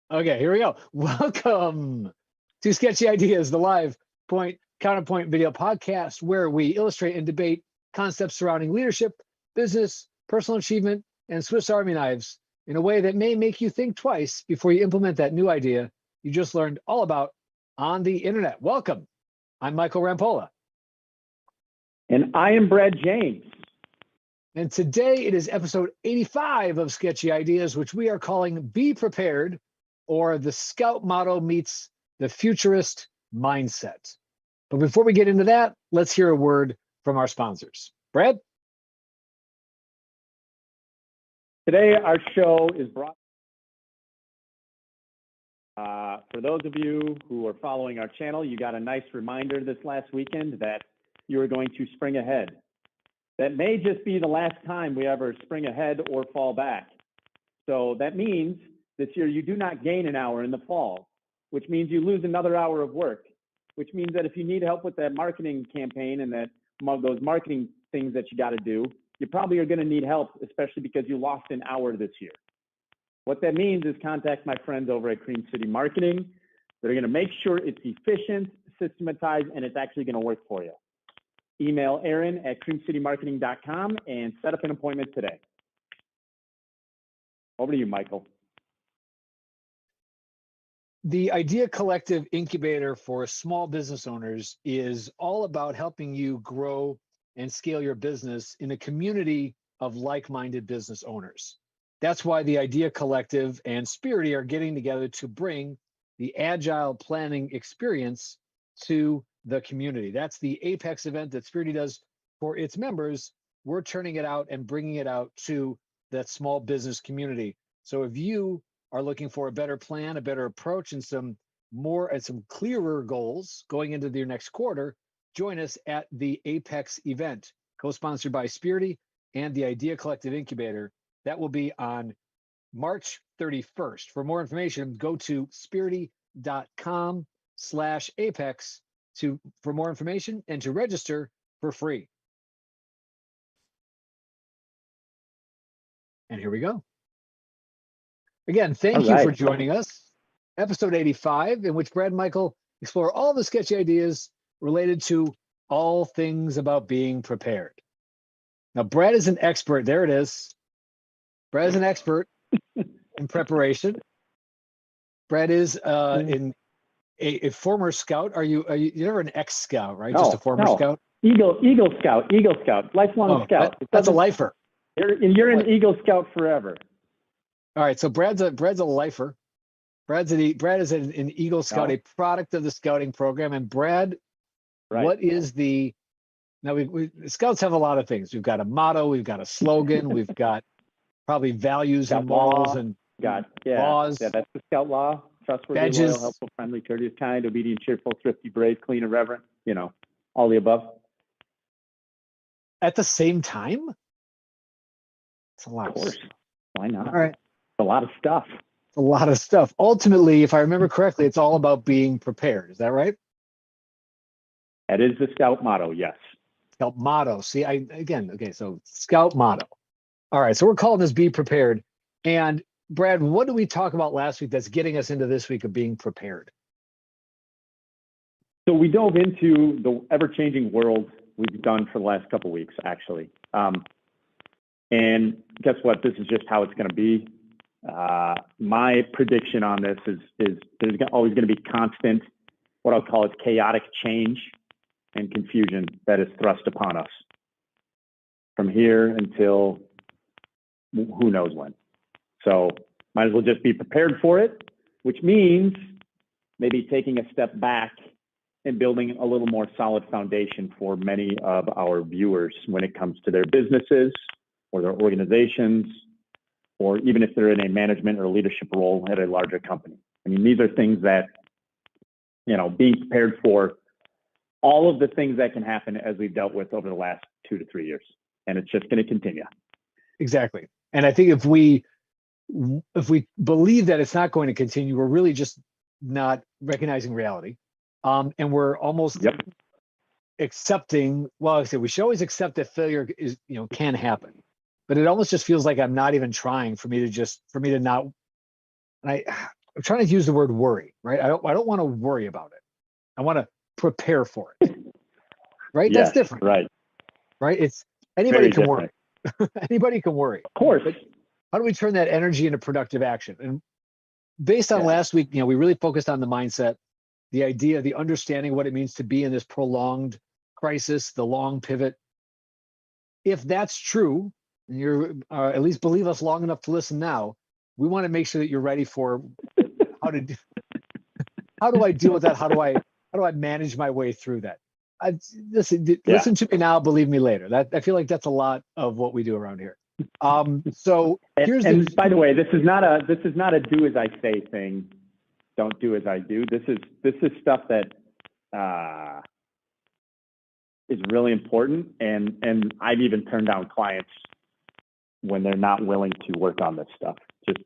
Okay, here we go. Welcome to Sketchy Ideas, the live point counterpoint video podcast where we illustrate and debate concepts surrounding leadership, business, personal achievement, and Swiss Army knives in a way that may make you think twice before you implement that new idea you just learned all about on the internet. Welcome. I'm Michael Rampolla. And I am Brad James. And today it is episode 85 of Sketchy Ideas, which we are calling Be Prepared, or the Scout motto meets the Futurist Mindset. But before we get into that, let's hear a word from our sponsors. Brad? Today, our show is brought for those of you who are following our channel. You got a nice reminder this last weekend that you are going to spring ahead. That may just be the last time we ever spring ahead or fall back. So that means this year you do not gain an hour in the fall, which means you lose another hour of work, which means that if you need help with that marketing campaign and those marketing things that you got to do, you probably are going to need help, especially because you lost an hour this year. What that means is contact my friends over at Cream City Marketing. They're going to make sure it's efficient, systematized, and it's actually going to work for you. Email Aaron at creamcitymarketing.com and set up an appointment today. Over to you, Michael. The Idea Collective Incubator for small business owners is all about helping you grow and scale your business in a community of like-minded business owners. That's why the Idea Collective and Spirity are getting together to bring the agile planning experience to the community. That's the Apex event that Spirity does for its members. We're turning it out and bringing it out to that small business community. So if you are looking for a better plan, a better approach, and some clearer goals going into your next quarter, join us at the Apex event, co-sponsored by Spirity and the Idea Collective Incubator. That will be on March 31st. For more information, go to spirity.com/apex for more information and to register for free. And here we go. Again, thank you for joining us. Episode 85, in which Brad and Michael explore all the sketchy ideas related to all things about being prepared. Now, Brad is an expert. There it is. Brad is an expert in preparation. Brad is a former scout. You're never an ex-scout, right? No, just a former scout? Eagle Scout, lifelong scout. That's a lifer. You're an Eagle Scout forever. All right, so Brad's a lifer. Brad is an Eagle Scout, a product of the scouting program. And Brad, what is now Scouts have a lot of things. We've got a motto, we've got a slogan, we've got probably values and morals and laws. Yeah, that's the Scout law. Trustworthy, badges. Loyal, helpful, friendly, courteous, kind, obedient, cheerful, thrifty, brave, clean, irreverent, all the above. At the same time? It's a lot. Of course. Why not? All right. A lot of stuff. A lot of stuff. Ultimately, if I remember correctly, it's all about being prepared. Is that right? That is the Scout motto, yes. Scout motto. See, so Scout motto. All right, so we're calling this Be Prepared. And Brad, what did we talk about last week that's getting us into this week of being prepared? So we dove into the ever-changing world we've done for the last couple of weeks, actually. And guess what? This is just how it's going to be. My prediction on this is there's always going to be constant, what I'll call it, chaotic change and confusion that is thrust upon us from here until who knows when. So might as well just be prepared for it, which means maybe taking a step back and building a little more solid foundation for many of our viewers when it comes to their businesses or their organizations, or even if they're in a management or leadership role at a larger company. I mean, these are things that, being prepared for all of the things that can happen as we've dealt with over the last 2 to 3 years. And it's just going to continue. Exactly. And I think if we believe that it's not going to continue, we're really just not recognizing reality. And we're almost accepting, well, I say we should always accept that failure can happen. But it almost just feels like I'm not even trying for me to not, and I'm trying to use the word worry, right? I don't want to worry about it. I want to prepare for it, right? That's Yes, different, right. right? It's anybody Very can different. worry. Anybody can worry. Of course. But how do we turn that energy into productive action? And based on Yeah. last week, we really focused on the mindset, the idea, the understanding what it means to be in this prolonged crisis, the long pivot. If that's true, and you're at least believe us long enough to listen now, we want to make sure that you're ready for how to how do I deal with that? How do I manage my way through that? Listen to me now, believe me later. That I feel like that's a lot of what we do around here. So and by the way, this is not a do as I say thing. Don't do as I do. This is stuff that is really important, and I've even turned down clients when they're not willing to work on this stuff, just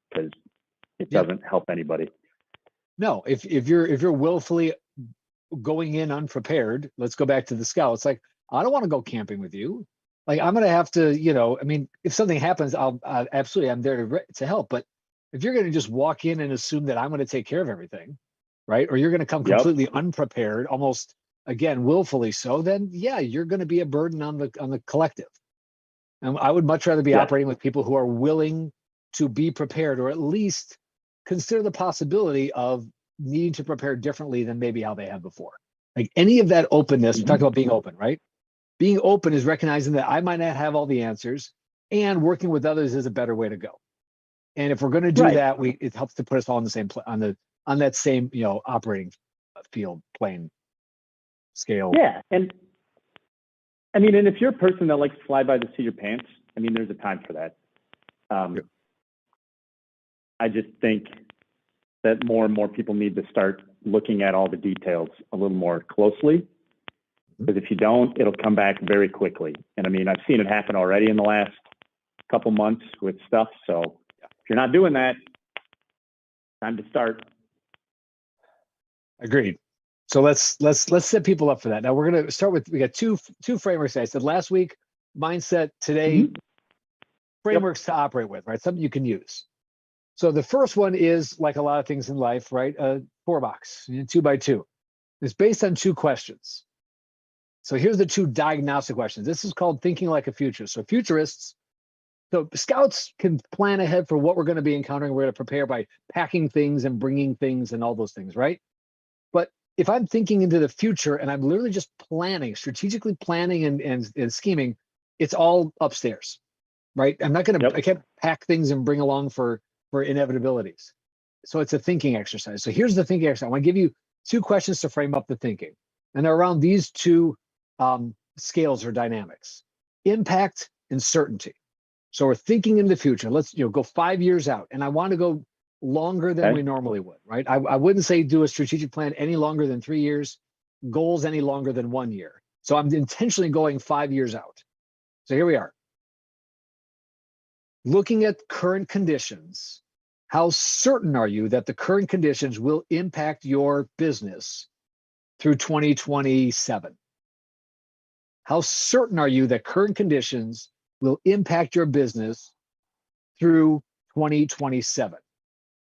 because it doesn't help anybody. No, if you're willfully going in unprepared, let's go back to the scouts. Like, I don't want to go camping with you. Like, I'm gonna have to, I mean, if something happens, I'll absolutely, I'm there to help. But if you're gonna just walk in and assume that I'm gonna take care of everything, right? Or you're gonna come completely unprepared, almost again willfully so, then yeah, you're gonna be a burden on the collective. And I would much rather be operating with people who are willing to be prepared, or at least consider the possibility of needing to prepare differently than maybe how they have before. Like any of that openness, we talked about being open, right? Being open is recognizing that I might not have all the answers, and working with others is a better way to go. And if we're going to do that, it helps to put us all on the same on that same operating field, plane, scale. Yeah, and I mean, and if you're a person that likes to fly by the seat of your pants, I mean, there's a time for that. I just think that more and more people need to start looking at all the details a little more closely, because if you don't, it'll come back very quickly. And I mean, I've seen it happen already in the last couple months with stuff. So if you're not doing that, time to start. Agreed. So let's set people up for that. Now we're going to start with, we got two frameworks. I said last week, mindset, today, frameworks to operate with, right? Something you can use. So the first one is, like a lot of things in life, right? A 4-box, 2x2. It's based on 2 questions. So here's the 2 diagnostic questions. This is called thinking like a futurist. So futurists, so scouts can plan ahead for what we're going to be encountering. We're going to prepare by packing things and bringing things and all those things, right? But if I'm thinking into the future and I'm literally just planning, strategically planning and scheming, it's all upstairs, right? I'm not going to, I can't pack things and bring along for inevitabilities. So it's a thinking exercise. So here's the thinking exercise. I want to give you 2 questions to frame up the thinking. And they're around these 2 scales or dynamics: impact and certainty. So we're thinking in the future. Let's go 5 years out. And I want to go longer than we normally would, right? I wouldn't say do a strategic plan any longer than 3 years, goals any longer than 1 year. So I'm intentionally going 5 years out. So here we are. Looking at current conditions, how certain are you that the current conditions will impact your business through 2027? How certain are you that current conditions will impact your business through 2027?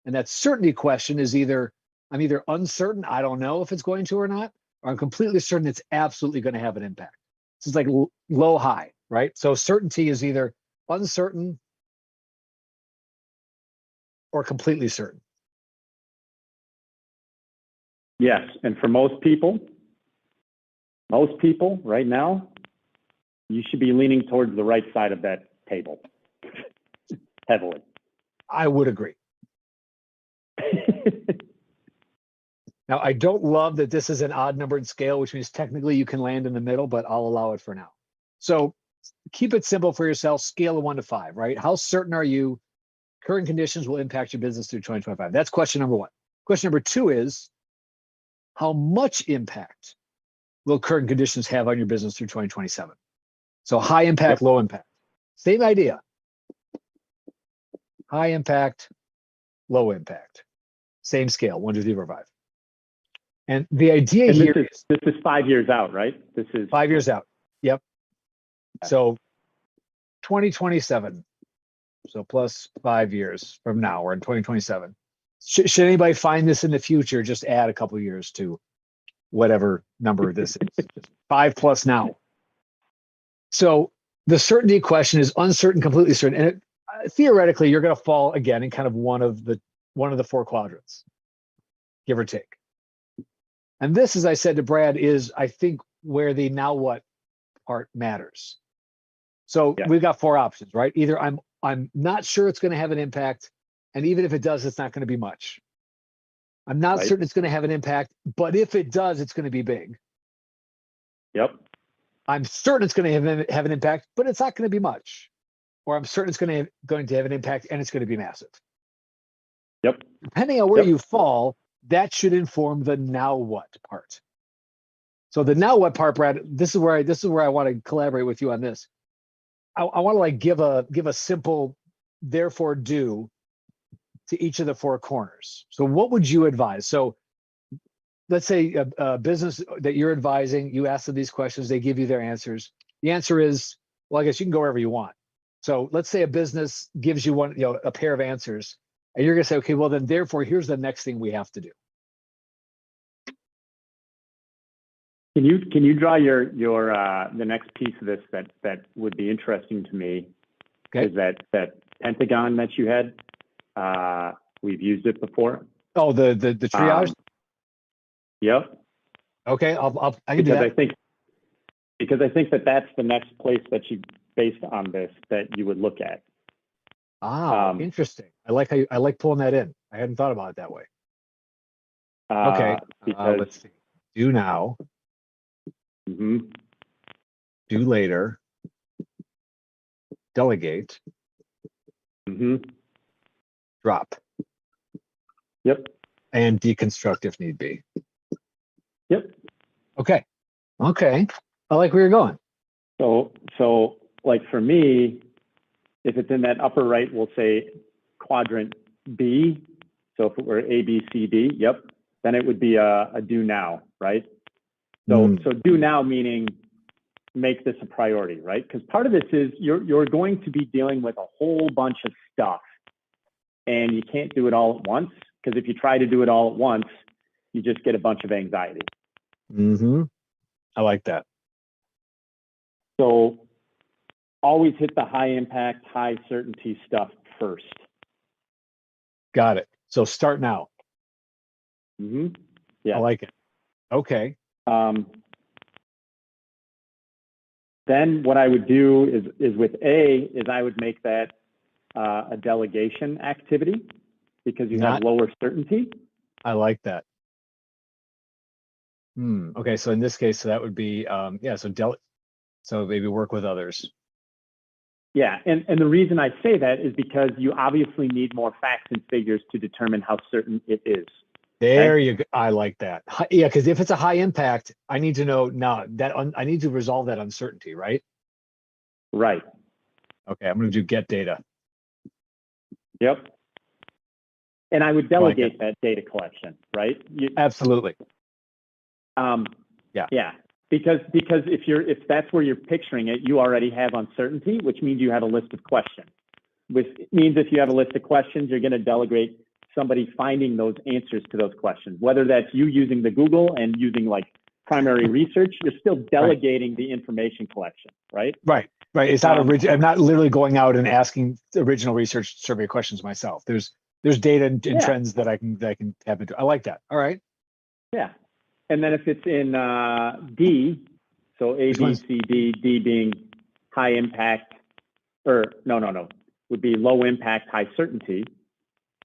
And that certainty question is I'm either uncertain, I don't know if it's going to or not, or I'm completely certain it's absolutely going to have an impact. This is like low, high, right? So certainty is either uncertain or completely certain. Yes, and for most people right now, you should be leaning towards the right side of that table heavily. I would agree. Now, I don't love that this is an odd numbered scale, which means technically you can land in the middle, but I'll allow it for now. So keep it simple for yourself, scale of 1 to 5, right? How certain are you current conditions will impact your business through 2025? That's question number 1. Question number 2 is, how much impact will current conditions have on your business through 2027? So high impact, low impact. Same idea. High impact, low impact. Same scale, 1, 2, 3, 4, 5. And the idea here is this is 5 years out, right? This is 5 years out. Yep. So 2027. So plus 5 years from now, we're in 2027. Should anybody find this in the future, just add a couple years to whatever number this is. 5+ now. So the certainty question is uncertain, completely certain. And theoretically, you're going to fall again in kind of one of the 4 quadrants, give or take. And this, as I said to Brad, is, I think, where the now what part matters. So we've got 4 options, right? Either I'm not sure it's going to have an impact, and even if it does, it's not going to be much. I'm not certain it's going to have an impact, but if it does, it's going to be big. Yep. I'm certain it's going to have an impact, but it's not going to be much. Or I'm certain it's going to have an impact and it's going to be massive. Yep. Depending on where you fall, that should inform the now what part. So the now what part, Brad, this is where I want to collaborate with you on this. I want to like give a simple therefore do to each of the 4 corners. So what would you advise? So let's say a business that you're advising, you ask them these questions, they give you their answers. The answer is, well, I guess you can go wherever you want. So let's say a business gives you a pair of answers, and you're going to say, okay, well then therefore here's the next thing we have to do. Can you draw your the next piece of this that would be interesting to me? Okay. Is that pentagon that you had? We've used it before. Oh, the triage. Yep. Okay, I can do that. Because I think that's the next place that you, based on this, that you would look at. Interesting. I like pulling that in. I hadn't thought about it that way. Okay. Because let's see. Do now. Mm-hmm. Do later. Delegate. Mm-hmm. Drop. Yep. And deconstruct if need be. Yep. Okay. I like where you're going. So like for me, if it's in that upper right, we'll say quadrant B. So if it were A, B, C, D, yep, then it would be a do now, right? So do now meaning make this a priority, right? Because part of this is you're going to be dealing with a whole bunch of stuff, and you can't do it all at once. Because if you try to do it all at once, you just get a bunch of anxiety. Mm-hmm. I like that. So always hit the high impact, high certainty stuff first. Got it. So start now. Mm-hmm. Yeah. I like it. Okay. Then what I would do is with A is I would make that a delegation activity because you have lower certainty. I like that. Okay, so in this case, so that would be so maybe work with others. Yeah, and the reason I say that is because you obviously need more facts and figures to determine how certain it is. There you go. I like that. Yeah, because if it's a high impact, I need to know now that I need to resolve that uncertainty, right? Right. Okay, I'm going to do get data. Yep. And I would delegate that data collection, right? Absolutely. Yeah. Because if that's where you're picturing it, you already have uncertainty, which means you have a list of questions. Which means if you have a list of questions, you're going to delegate somebody finding those answers to those questions. Whether that's you using the Google and using like primary research, you're still delegating the information collection, right? Right. It's not I'm not literally going out and asking original research survey questions myself. There's data and trends that I can tap into. I like that. All right. Yeah. And then if it's in D, so A, B, C, D, D being high impact, or no, would be low impact, high certainty.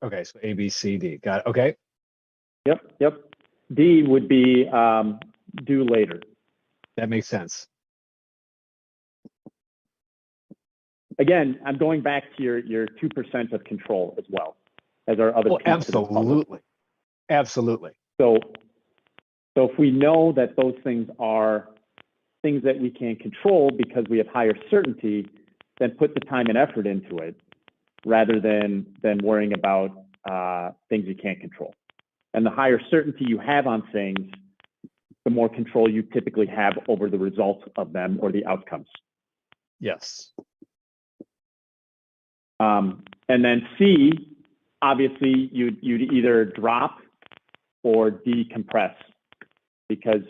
Okay, so A, B, C, D. Got it. Okay. Yep. D would be do later. That makes sense. Again, I'm going back to your 2% of control as well as our other. Absolutely. So if we know that those things are things that we can control because we have higher certainty, then put the time and effort into it rather than worrying about things you can't control. And the higher certainty you have on things, the more control you typically have over the results of them or the outcomes. Yes. And then C obviously you'd either drop or decompress, because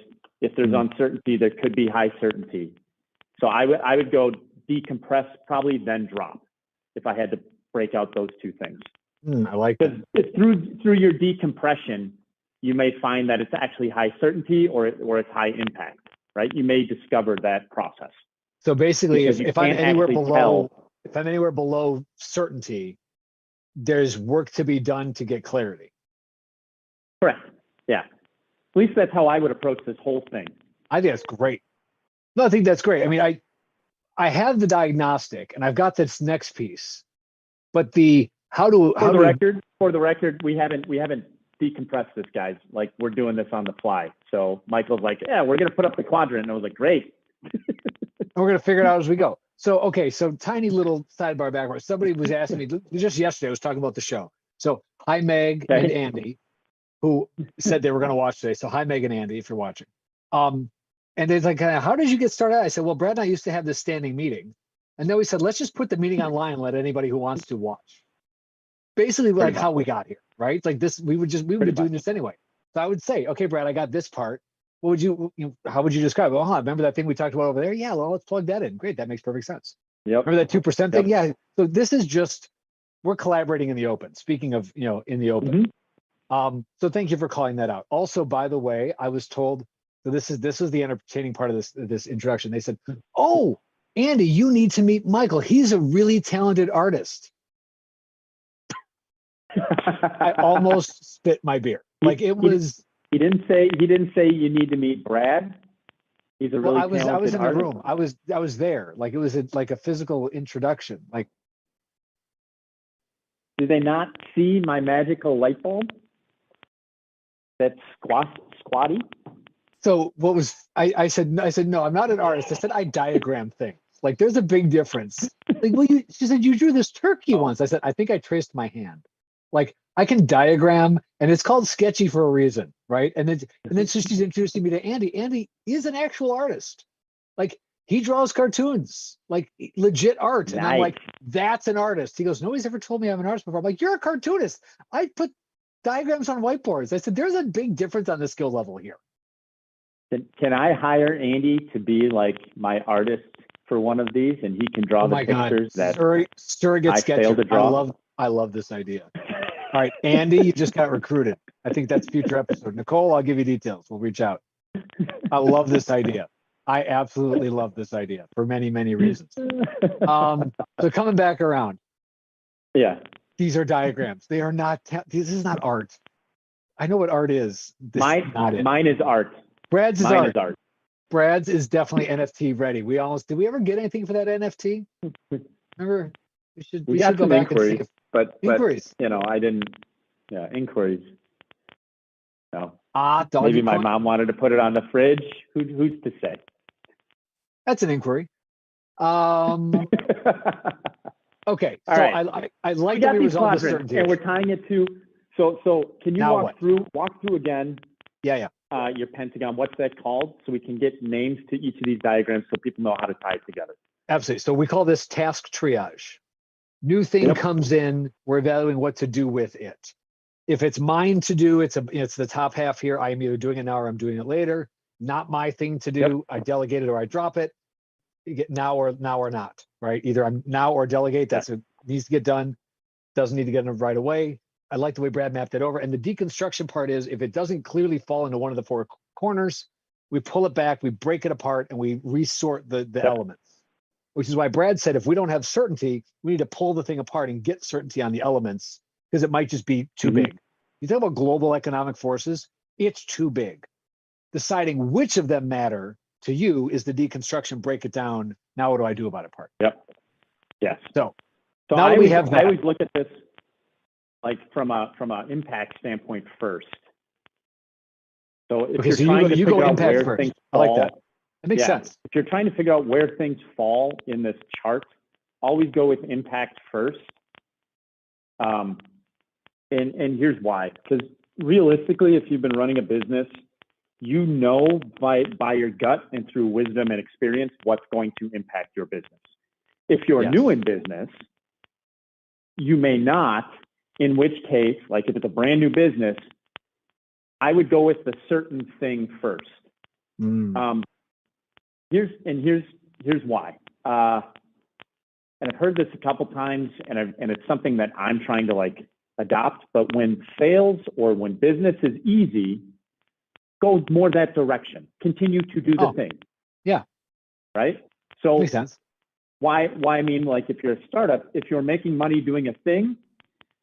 if there's uncertainty, there could be high certainty. So I would go decompress probably, then drop, if I had to break out those two things. I like that. Because through your decompression, you may find that it's actually high certainty or it's high impact, right? You may discover that process. So basically, if I'm anywhere below certainty, there's work to be done to get clarity. Correct. Yeah. At least that's how I would approach this whole thing. I think that's great. No, I think that's great. I mean, I have the diagnostic and I've got this next piece, but for the record, we haven't decompressed this, guys. Like, we're doing this on the fly. So Michael's like, yeah, we're going to put up the quadrant. And I was like, great. We're going to figure it out as we go. So, okay. So tiny little sidebar backwards. Somebody was asking me just yesterday, I was talking about the show. So hi, Meg and Andy, who said they were going to watch today. So hi, Meg and Andy, if you're watching. And they're like, how did you get started? I said, well, Brad and I used to have this standing meeting. And then we said, let's just put the meeting online and let anybody who wants to watch. Basically, like how we got here, right? Like this, we would be doing this anyway. So I would say, okay, Brad, I got this part. What would how would you describe it? Well, remember that thing we talked about over there? Yeah, well, let's plug that in. Great, that makes perfect sense. Yep. Remember that 2% thing? Yeah. So this is just, we're collaborating in the open. Speaking of, in the open. So thank you for calling that out. Also, by the way, I was told, so this is the entertaining part of this introduction. They said, oh, Andy, you need to meet Michael. He's a really talented artist. I almost spit my beer. Like it was. He didn't say you need to meet Brad. He's a really talented I was in artist. the room. I was there. Like it was like a physical introduction. Like, do they not see my magical light bulb? That's squatty. So what was I said no, I'm not an artist. I said I diagram things. Like there's a big difference. Like, well, she said you drew this turkey once. I said I think I traced my hand. Like I can diagram, and it's called Sketchy for a reason, right? And then so she's introducing me to Andy. Andy is an actual artist. Like he draws cartoons, like legit art. And I'm like, that's an artist. He goes, nobody's ever told me I'm an artist before. I'm like, you're a cartoonist. I put diagrams on whiteboards. I said, there's a big difference on the skill level here. Can I hire Andy to be like my artist for one of these, and he can draw the pictures that surrogate I failed to draw? I love this idea. All right, Andy, you just got recruited. I think that's a future episode. Nicole, I'll give you details. We'll reach out. I love this idea. I absolutely love this idea for many, many reasons. So coming back around. Yeah. These are diagrams. They are not, this is not art. I know what art is. Mine is art. Brad's is art. Brad's is definitely NFT ready. Did we ever get anything for that NFT? Remember? We should go back inquiries, and see. But inquiries. I didn't. Yeah, inquiries. No. Maybe my mom wanted to put it on the fridge. Who's to say? That's an inquiry. Okay. All right. I like that we resolved this certainty. And we're tying it to. So can you walk through again? Yeah. Your pentagon. What's that called? So we can get names to each of these diagrams so people know how to tie it together. Absolutely. So we call this task triage. New thing comes in, we're evaluating what to do with it. If it's mine to do, it's the top half here. I am either doing it now or I'm doing it later. Not my thing to do. I delegate it or I drop it. You get now or not, right? Either I'm now or delegate. That's what needs to get done. Doesn't need to get done right away. I like the way Brad mapped it over. And the deconstruction part is if it doesn't clearly fall into one of the four corners, we pull it back, we break it apart, and we resort the elements. Which is why Brad said, if we don't have certainty, we need to pull the thing apart and get certainty on the elements because it might just be too big. You talk about global economic forces, it's too big. Deciding which of them matter to you is the deconstruction, break it down. Now what do I do about it part? Yep. Yes. So now I always look at this like from a impact standpoint first. So if you're trying to figure out where things fall, I like that. That makes sense. If you're trying to figure out where things fall in this chart, always go with impact first. And here's why. Because realistically, if you've been running a business, you know by your gut and through wisdom and experience what's going to impact your business. If you're new in business, you may not, in which case, like if it's a brand new business, I would go with the certain thing first. Here's why. And I've heard this a couple times, and it's something that I'm trying to like adopt. But when sales or when business is easy, go more that direction. Continue to do the thing. Yeah. Right. So makes sense. Why? I mean, like if you're a startup, if you're making money doing a thing,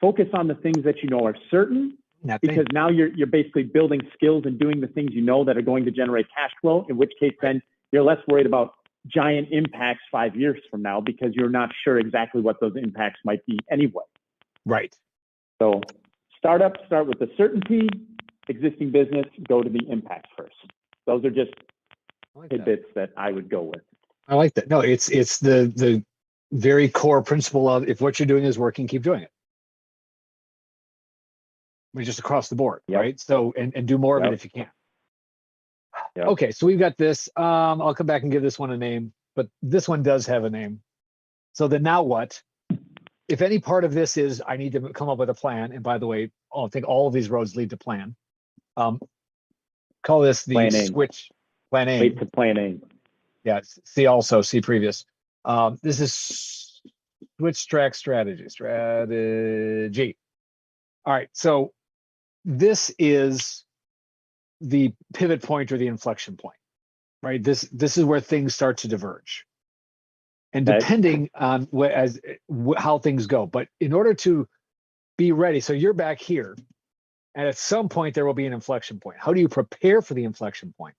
focus on the things that you know are certain. Because now you're basically building skills and doing the things you know that are going to generate cash flow, in which case then you're less worried about giant impacts 5 years from now because you're not sure exactly what those impacts might be anyway. Right. So start with the certainty, existing business, go to the impacts first. Those are just tidbits that I would go with. I like that. No, it's the very core principle of if what you're doing is working, keep doing it. I mean, just across the board, right? So, and do more of it if you can. Okay, so we've got this. I'll come back and give this one a name, but this one does have a name. So then now what? If any part of this is I need to come up with a plan, and by the way, I think all of these roads lead to plan. Call this the planning. Switch planning. Wait to planning. Yeah, see previous. This is switch track strategy. All right, so this is the pivot point or the inflection point, right? This is where things start to diverge, and depending on how things go. But in order to be ready, so you're back here, and at some point there will be an inflection point. How do you prepare for the inflection point?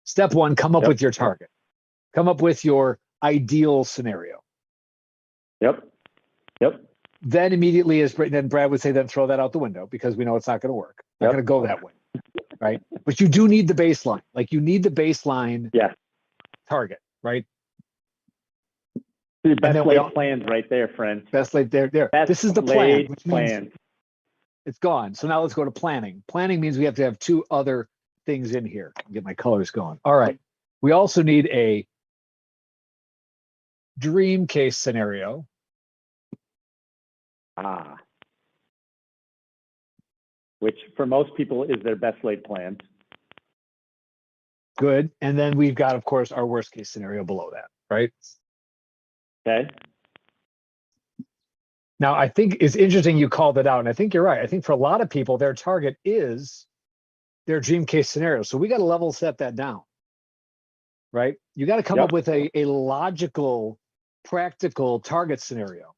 Step one: come up with your target. Come up with your ideal scenario. Yep. Then immediately, then Brad would say, then throw that out the window because we know it's not going to work. Not going to go that way, right? But you do need the baseline. Like you need the baseline target, right? The best laid plans right there, friends. Best laid there. This is the plan. Which means it's gone. So now let's go to planning. Planning means we have to have two other things in here. Get my colors going. All right. We also need a dream case scenario. Which for most people is their best laid plans. Good. And then we've got, of course, our worst case scenario below that, right? Okay. Now, I think it's interesting you called it out, and I think you're right. I think for a lot of people, their target is their dream case scenario. So we got to level set that down, right? You got to come up with a logical, practical target scenario.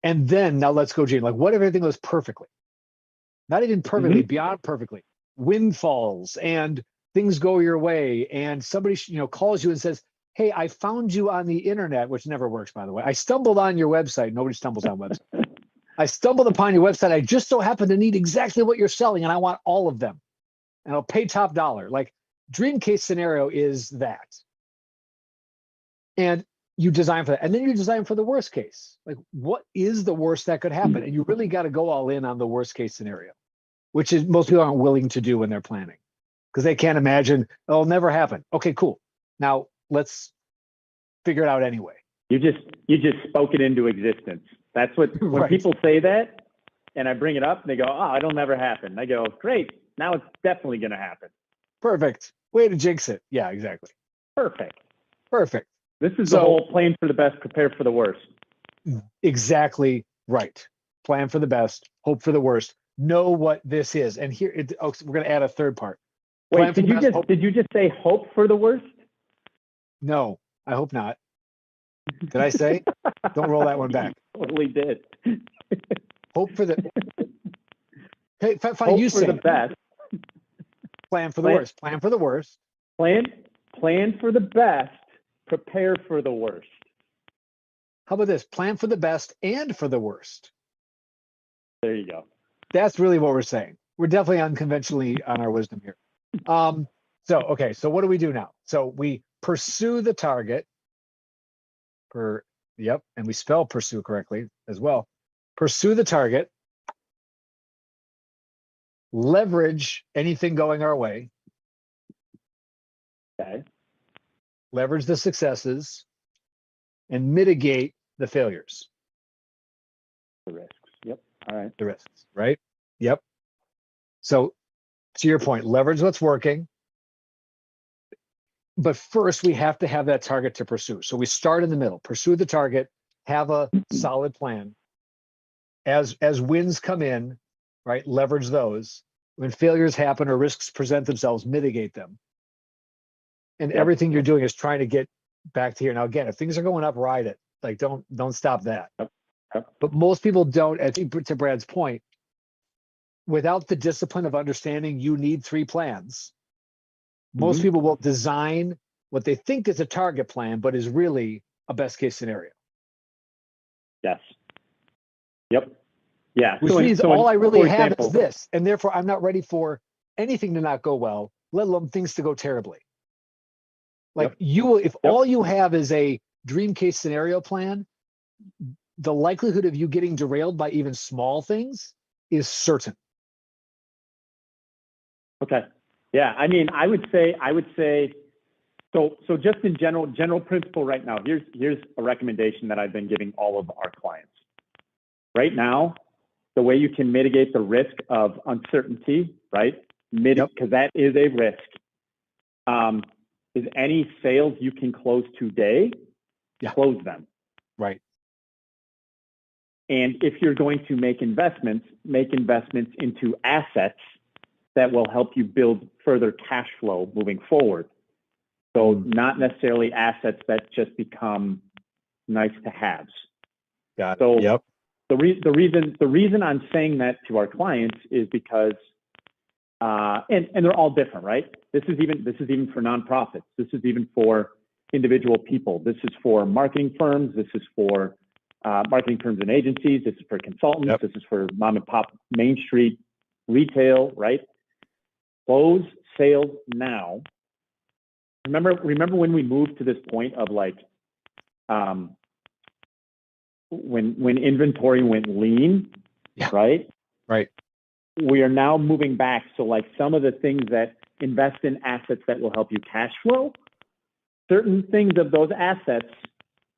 And then now let's go, Gene. Like, what if everything goes perfectly? Not even perfectly, beyond perfectly. Windfalls and things go your way, and somebody calls you and says, "Hey, I found you on the internet," which never works, by the way. I stumbled on your website. Nobody stumbles on website. I stumbled upon your website. I just so happen to need exactly what you're selling, and I want all of them, and I'll pay top dollar. Like, dream case scenario is that, and you design for that, and then you design for the worst case. Like, what is the worst that could happen? And you really got to go all in on the worst case scenario, which is most people aren't willing to do when they're planning because they can't imagine it'll never happen. Okay, cool. Now let's figure it out anyway. You just spoke it into existence. That's what when people say that, and I bring it up, and they go, "Oh, it'll never happen." I go, "Great, now it's definitely going to happen." Perfect. Way to jinx it. Yeah, exactly. Perfect. This is the whole plan for the best, prepare for the worst. Exactly right. Plan for the best, hope for the worst. Know what this is. And here, we're going to add a third part. Wait, did you just say hope for the worst? No, I hope not. Did I say? Don't roll that one back. Totally did. Hope for the. Hey, fine. Hope you for say the best. Plan for the worst. Plan for the worst. Plan for the best. Prepare for the worst. How about this? Plan for the best and for the worst. There you go. That's really what we're saying. We're definitely unconventionally on our wisdom here. So what do we do now? So we pursue the target. And we spell pursue correctly as well. Pursue the target. Leverage anything going our way. Okay. Leverage the successes and mitigate the failures. The risks. Yep. All Right. the risks, right? Yep. So to your point, leverage what's working. But first, we have to have that target to pursue. So we start in the middle, pursue the target, have a solid plan. As wins come in, right, leverage those. When failures happen or risks present themselves, mitigate them. And everything you're doing is trying to get back to here. Now, again, if things are going up, ride it. Like, don't stop that. But most people don't. I think to Brad's point, without the discipline of understanding you need 3 plans, most people will design what they think is a target plan, but is really a best case scenario. Yes. Yep. Yeah. Which means all I really have is this, and therefore I'm not ready for anything to not go well, let alone things to go terribly. Like you will, if all you have is a dream case scenario plan, the likelihood of you getting derailed by even small things is certain. Okay. Yeah. I mean, I would say, so just in general principle right now, here's a recommendation that I've been giving all of our clients. Right now, the way you can mitigate the risk of uncertainty, right? Because that is a risk, is any sales you can close today, close them. Right. And if you're going to make investments into assets that will help you build further cash flow moving forward. So not necessarily assets that just become nice to haves. Got it. So the reason I'm saying that to our clients is because and they're all different, right? This is even for nonprofits. This is even for individual people. This is for marketing firms. This is for marketing firms and agencies. This is for consultants. This is for mom and pop Main Street retail, right? Close sales now. Remember when we moved to this point of like when inventory went lean, right? Right. We are now moving back. So like some of the things that invest in assets that will help you cash flow, certain things of those assets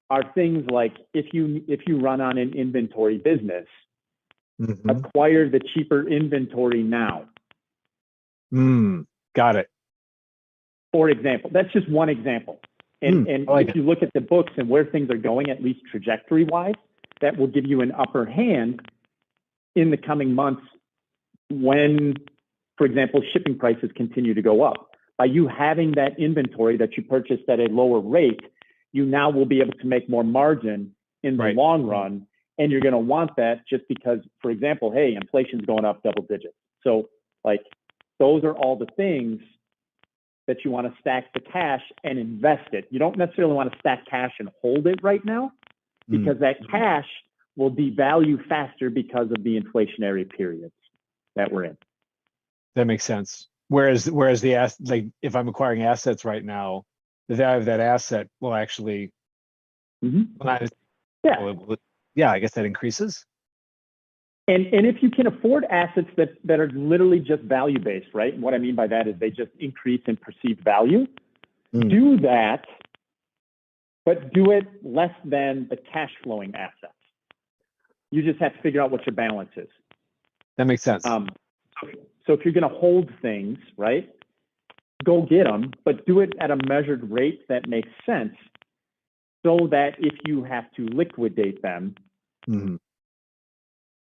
are things like if you run on an inventory business, acquire the cheaper inventory now. Got it. For example, that's just one example. And if you look at the books and where things are going, at least trajectory-wise, that will give you an upper hand in the coming months when, for example, shipping prices continue to go up. By you having that inventory that you purchased at a lower rate, you now will be able to make more margin in the long run. And you're going to want that just because, for example, hey, inflation's going up double digits. So like those are all the things that you want to stack the cash and invest it. You don't necessarily want to stack cash and hold it right now because that cash will devalue faster because of the inflationary periods that we're in. That makes sense. Whereas the like if I'm acquiring assets right now, the value of that asset will actually, I guess that increases. And if you can afford assets that are literally just value based, right? And what I mean by that is they just increase in perceived value. Do that, but do it less than the cash flowing assets. You just have to figure out what your balance is. That makes sense. So if you're going to hold things, right, go get them, but do it at a measured rate that makes sense so that if you have to liquidate them,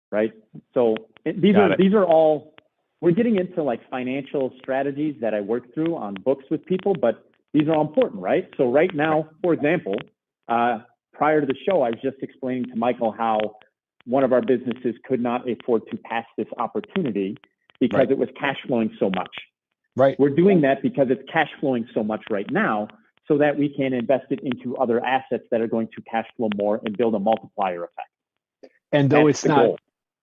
right? So these are all, we're getting into like financial strategies that I work through on books with people, but these are all important, right? So right now, for example, prior to the show, I was just explaining to Michael how one of our businesses could not afford to pass this opportunity because it was cash flowing so much. Right. We're doing that because it's cash flowing so much right now so that we can invest it into other assets that are going to cash flow more and build a multiplier effect. And though it's not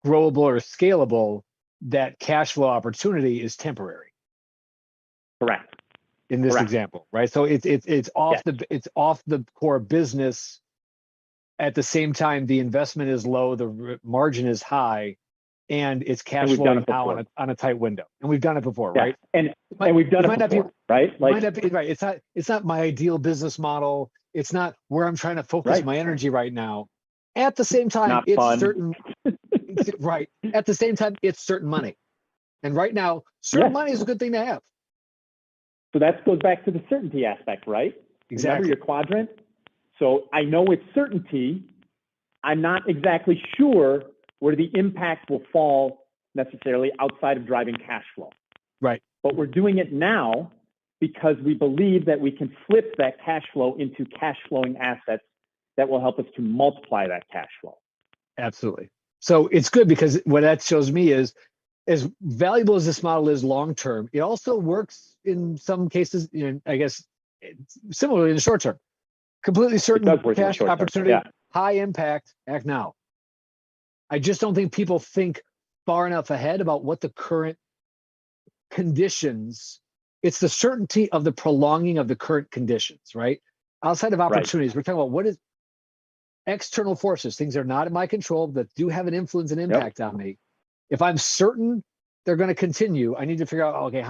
growable or scalable, that cash flow opportunity is temporary. Correct. In this example, right? So it's off the core business. At the same time, the investment is low, the margin is high, and it's cash flowing now on a tight window. And we've done it before, right? And we've done it before, right? Like, right. It's not my ideal business model. It's not where I'm trying to focus my energy right now. At the same time, it's certain. Right. At the same time, it's certain money. And right now, certain Yes. money is a good thing to have. So that goes back to the certainty aspect, right? Exactly. Remember your quadrant? So I know it's certainty. I'm not exactly sure where the impact will fall necessarily outside of driving cash flow. Right. But we're doing it now because we believe that we can flip that cash flow into cash flowing assets that will help us to multiply that cash flow. Absolutely. So it's good because what that shows me is, as valuable as this model is long term, it also works in some cases, I guess, similarly in the short term. Completely certain It does work in the cash short term. opportunity, Yeah. high impact, act now. I just don't think people think far enough ahead about what the current conditions. It's the certainty of the prolonging of the current conditions, right? Outside of opportunities, we're talking about what is external forces, things that are not in my control that do have an influence and impact on me. If I'm certain they're going to continue, I need to figure out, okay,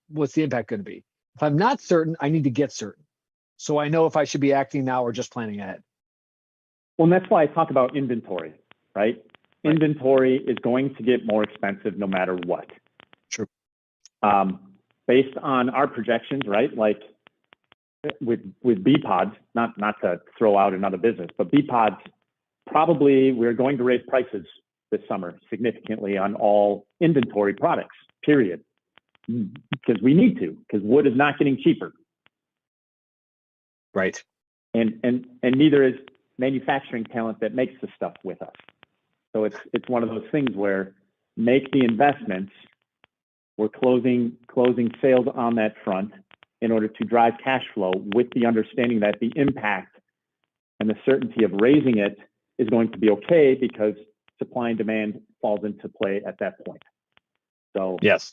what's the impact going to be? If I'm not certain, I need to get certain. So I know if I should be acting now or just planning ahead. Well, and that's why I talk about inventory, right? Inventory is going to get more expensive no matter what. True. Based on our projections, right? Like with bee pods, not to throw out another business, but bee pods, probably we're going to raise prices this summer significantly on all inventory products, period. Because we need to, because wood is not getting cheaper. Right. And neither is manufacturing talent that makes the stuff with us. So it's one of those things where make the investments. We're closing sales on that front in order to drive cash flow with the understanding that the impact and the certainty of raising it is going to be okay because supply and demand falls into play at that point. So yes,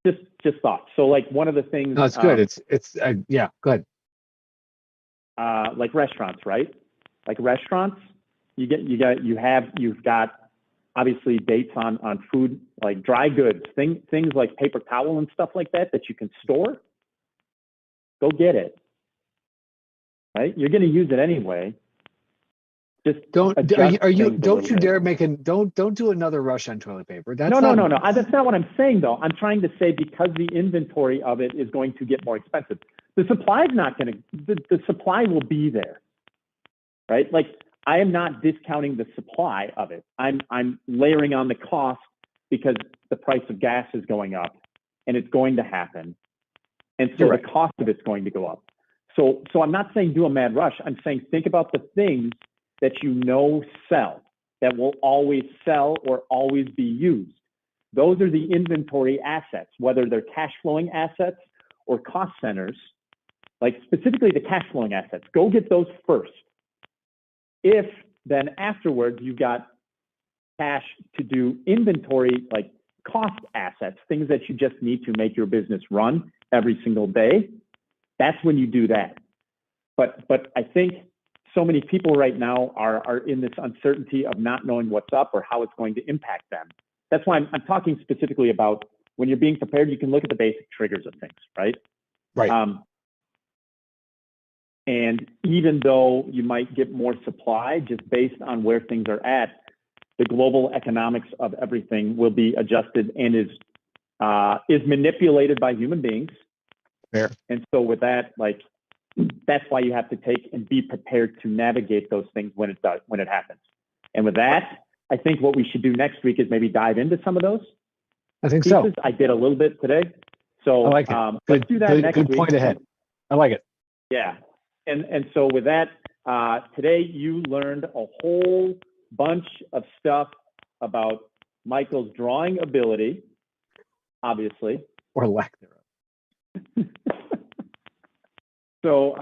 just thoughts. So like one of the things. No, it's good. Yeah, go ahead. Like restaurants, right? Like restaurants, you've got obviously dates on food, like dry goods, things like paper towel and stuff like that you can store. Go get it. Right? You're going to use it anyway. Just don't you dare don't do another rush on toilet paper. No. That's not what I'm saying though. I'm trying to say because the inventory of it is going to get more expensive. The supply is not going to. The supply will be there, right? Like I am not discounting the supply of it. I'm layering on the cost because the price of gas is going up, and it's going to happen, and so the cost of it's going to go up. So I'm not saying do a mad rush. I'm saying think about the things that you know sell, that will always sell or always be used. Those are the inventory assets, whether they're cash flowing assets or cost centers, like specifically the cash flowing assets. Go get those first. If then afterwards you've got cash to do inventory, like cost assets, things that you just need to make your business run every single day, that's when you do that. But I think so many people right now are in this uncertainty of not knowing what's up or how it's going to impact them. That's why I'm talking specifically about when you're being prepared, you can look at the basic triggers of things, right? Right. And even though you might get more supply just based on where things are at, the global economics of everything will be adjusted and is manipulated by human beings. Fair. And so with that, like, that's why you have to take and be prepared to navigate those things when it happens. And with that, I think what we should do next week is maybe dive into some of those. I think pieces. so. I did a little bit today. So I like it. Let's do that next week. Good point ahead. I like it. Yeah. And so with that, today you learned a whole bunch of stuff about Michael's drawing ability, obviously. Or lack thereof. So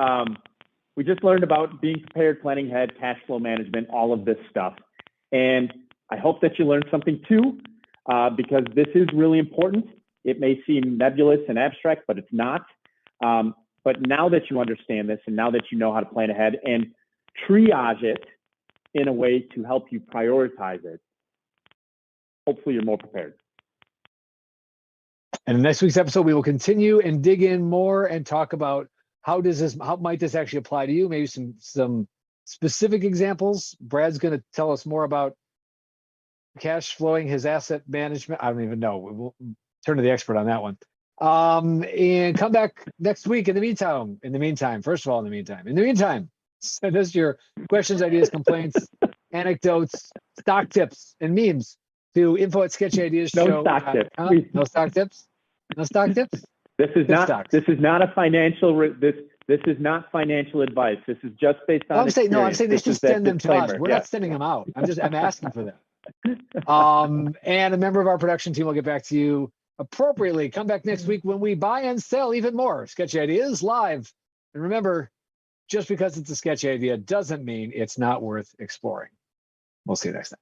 we just learned about being prepared, planning ahead, cash flow management, all of this stuff. And I hope that you learned something too, because this is really important. It may seem nebulous and abstract, but it's not. But now that you understand this and now that you know how to plan ahead and triage it in a way to help you prioritize it, hopefully you're more prepared. And in next week's episode, we will continue and dig in more and talk about how might this actually apply to you? Maybe some specific examples. Brad's going to tell us more about cash flowing, his asset management. I don't even know. We'll turn to the expert on that one. And come back next week. In the meantime, first of all, in the meantime, send us your questions, ideas, complaints, anecdotes, stock tips, and memes to info@sketchyideasshow.com. No stock tips. No stock tips. No stock tips. This is Good not. stocks. This is not a financial. This is not financial advice. This is just based on. I'm saying they This should is that send them to us. disclaimer. We're Yeah. not sending them out. I'm asking for them. And a member of our production team will get back to you appropriately. Come back next week when we buy and sell even more Sketchy Ideas live. And remember, just because it's a sketchy idea doesn't mean it's not worth exploring. We'll see you next time.